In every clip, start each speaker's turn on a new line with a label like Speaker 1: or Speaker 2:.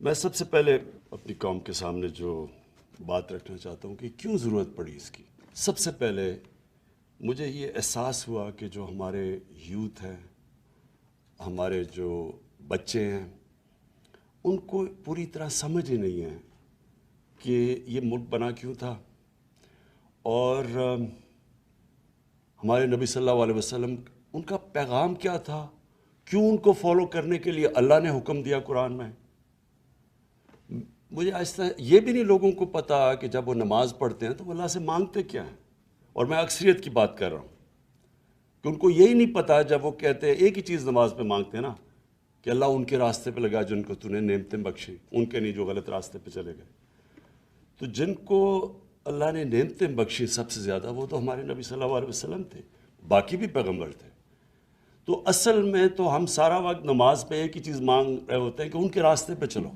Speaker 1: میں سب سے پہلے اپنی قوم کے سامنے جو بات رکھنا چاہتا ہوں کہ کیوں ضرورت پڑی اس کی. سب سے پہلے مجھے یہ احساس ہوا کہ جو ہمارے یوتھ ہیں، ہمارے جو بچے ہیں، ان کو پوری طرح سمجھ ہی نہیں ہے کہ یہ ملک بنا کیوں تھا، اور ہمارے نبی صلی اللہ علیہ وسلم ان کا پیغام کیا تھا، کیوں ان کو فالو کرنے کے لیے اللہ نے حکم دیا قرآن میں. مجھے آہستہ یہ بھی نہیں لوگوں کو پتا کہ جب وہ نماز پڑھتے ہیں تو وہ اللہ سے مانگتے کیا ہیں. اور میں اکثریت کی بات کر رہا ہوں کہ ان کو یہی نہیں پتا. جب وہ کہتے ہیں ایک ہی چیز نماز پہ مانگتے ہیں نا کہ اللہ ان کے راستے پہ لگا جن کو تو نے نعمتیں بخشی، ان کے نہیں جو غلط راستے پہ چلے گئے. تو جن کو اللہ نے نعمتیں بخشی سب سے زیادہ وہ تو ہمارے نبی صلی اللہ علیہ وسلم تھے، باقی بھی پیغمبر تھے. تو اصل میں تو ہم سارا وقت نماز پہ ایک ہی چیز مانگ رہے ہوتے ہیں کہ ان کے راستے پہ چلو.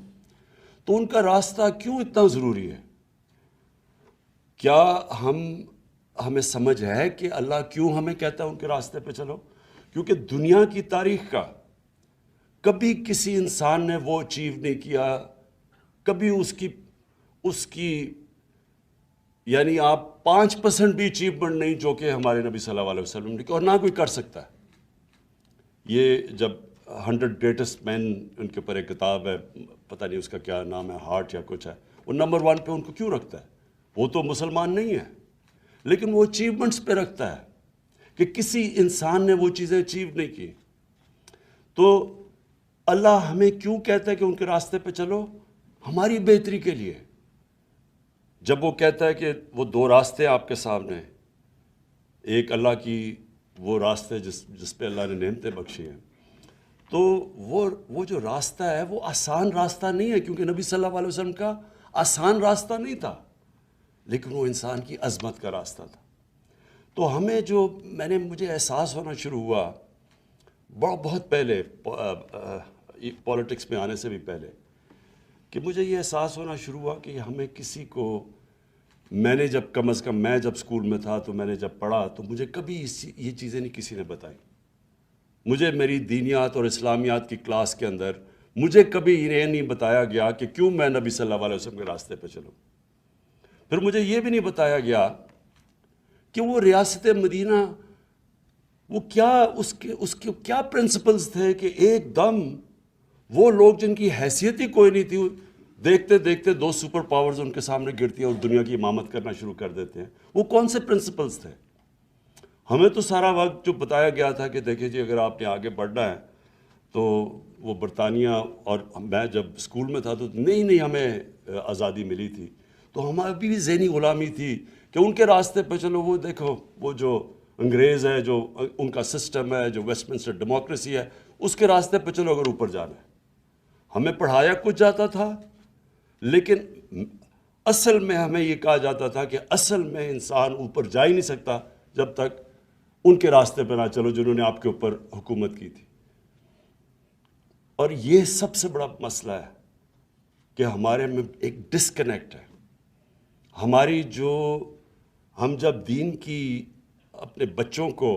Speaker 1: تو ان کا راستہ کیوں اتنا ضروری ہے؟ کیا ہمیں سمجھ ہے کہ اللہ کیوں ہمیں کہتا ہے ان کے راستے پہ چلو؟ کیونکہ دنیا کی تاریخ کا کبھی کسی انسان نے وہ اچیو نہیں کیا، کبھی اس کی یعنی آپ 5% بھی اچیومنٹ نہیں جو کہ ہمارے نبی صلی اللہ علیہ وسلم نے کی، اور نہ کوئی کر سکتا ہے. یہ جب 100 گریٹسٹ مین ان کے اوپر ایک کتاب ہے، پتہ نہیں اس کا کیا نام ہے، ہارٹ یا کچھ ہے، وہ نمبر 1 پہ ان کو کیوں رکھتا ہے؟ وہ تو مسلمان نہیں ہے، لیکن وہ اچیومنٹس پہ رکھتا ہے کہ کسی انسان نے وہ چیزیں اچیو نہیں کی. تو اللہ ہمیں کیوں کہتا ہے کہ ان کے راستے پہ چلو؟ ہماری بہتری کے لیے. جب وہ کہتا ہے کہ وہ 2 راستے آپ کے سامنے، ایک اللہ کی وہ راستے جس پہ اللہ نے نعمتیں بخشی ہیں، تو وہ جو راستہ ہے وہ آسان راستہ نہیں ہے، کیونکہ نبی صلی اللہ علیہ وسلم کا آسان راستہ نہیں تھا، لیکن وہ انسان کی عظمت کا راستہ تھا. تو ہمیں مجھے احساس ہونا شروع ہوا بہت پہلے، پولیٹکس میں آنے سے بھی پہلے، کہ مجھے یہ احساس ہونا شروع ہوا کہ ہمیں کسی کو، میں نے جب کم از کم میں جب اسکول میں تھا تو میں نے جب پڑھا تو مجھے کبھی یہ چیزیں نہیں کسی نے بتائیں. مجھے میری دینیات اور اسلامیات کی کلاس کے اندر مجھے کبھی یہ نہیں بتایا گیا کہ کیوں میں نبی صلی اللہ علیہ وسلم کے راستے پہ چلوں. پھر مجھے یہ بھی نہیں بتایا گیا کہ وہ ریاست مدینہ، وہ کیا اس کے کیا پرنسپلز تھے کہ ایک دم وہ لوگ جن کی حیثیت ہی کوئی نہیں تھی، دیکھتے دیکھتے 2 سپر پاورز ان کے سامنے گرتی ہیں اور دنیا کی امامت کرنا شروع کر دیتے ہیں. وہ کون سے پرنسپلز تھے؟ ہمیں تو سارا وقت جو بتایا گیا تھا کہ دیکھیں جی اگر آپ نے آگے بڑھنا ہے تو وہ برطانیہ، اور میں جب اسکول میں تھا تو نئی ہمیں آزادی ملی تھی، تو ہماری بھی ذہنی غلامی تھی کہ ان کے راستے پہ چلو. وہ دیکھو وہ جو انگریز ہے، جو ان کا سسٹم ہے، جو ویسٹ منسٹر ڈیموکریسی ہے، اس کے راستے پہ چلو اگر اوپر جانا ہے. ہمیں پڑھایا کچھ جاتا تھا، لیکن اصل میں ہمیں یہ کہا جاتا تھا کہ اصل میں انسان اوپر جا ہی نہیں سکتا جب تک ان کے راستے پہ نہ چلو جنہوں نے آپ کے اوپر حکومت کی تھی. اور یہ سب سے بڑا مسئلہ ہے کہ ہمارے میں ایک ڈسکنیکٹ ہے. ہماری ہم جب دین کی اپنے بچوں کو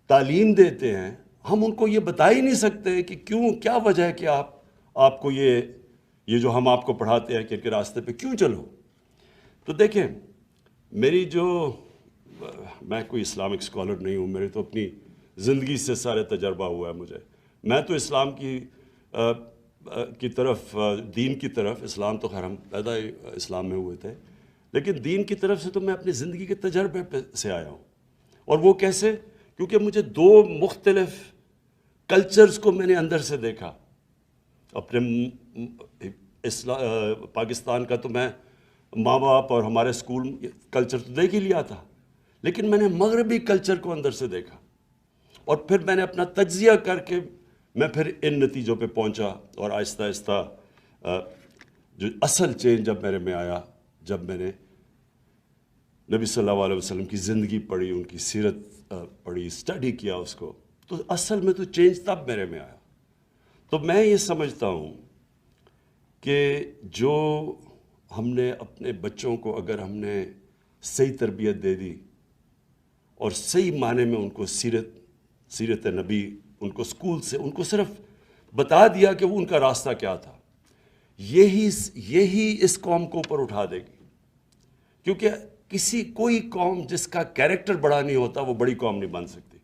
Speaker 1: تعلیم دیتے ہیں، ہم ان کو یہ بتا ہی نہیں سکتے کہ کیا وجہ ہے کہ آپ کو یہ جو ہم آپ کو پڑھاتے ہیں کہ ان کے راستے پہ کیوں چلو. تو دیکھیں، میں کوئی اسلامک اسکالر نہیں ہوں، میرے تو اپنی زندگی سے سارے تجربہ ہوا ہے مجھے. میں تو اسلام کی طرف، دین کی طرف، اسلام تو خیر ہم پیدا ہی اسلام میں ہوئے تھے، لیکن دین کی طرف سے تو میں اپنی زندگی کے تجربے سے آیا ہوں. اور وہ کیسے؟ کیونکہ مجھے 2 مختلف کلچرز کو میں نے اندر سے دیکھا. اپنے پاکستان کا تو میں ماں باپ اور ہمارے اسکول کلچر تو دیکھ ہی لیا تھا، لیکن میں نے مغربی کلچر کو اندر سے دیکھا، اور پھر میں نے اپنا تجزیہ کر کے میں پھر ان نتیجوں پہ پہنچا. اور آہستہ آہستہ جو اصل چینج جب میرے میں آیا، جب میں نے نبی صلی اللہ علیہ وسلم کی زندگی پڑھی، ان کی سیرت پڑھی، اسٹڈی کیا اس کو، تو اصل میں تو چینج تب میرے میں آیا. تو میں یہ سمجھتا ہوں کہ جو ہم نے اپنے بچوں کو اگر ہم نے صحیح تربیت دے دی اور صحیح معنی میں ان کو سیرت نبی، ان کو اسکول سے ان کو صرف بتا دیا کہ وہ ان کا راستہ کیا تھا، یہی اس قوم کو اوپر اٹھا دے گی. کیونکہ کوئی قوم جس کا کیریکٹر بڑا نہیں ہوتا وہ بڑی قوم نہیں بن سکتی.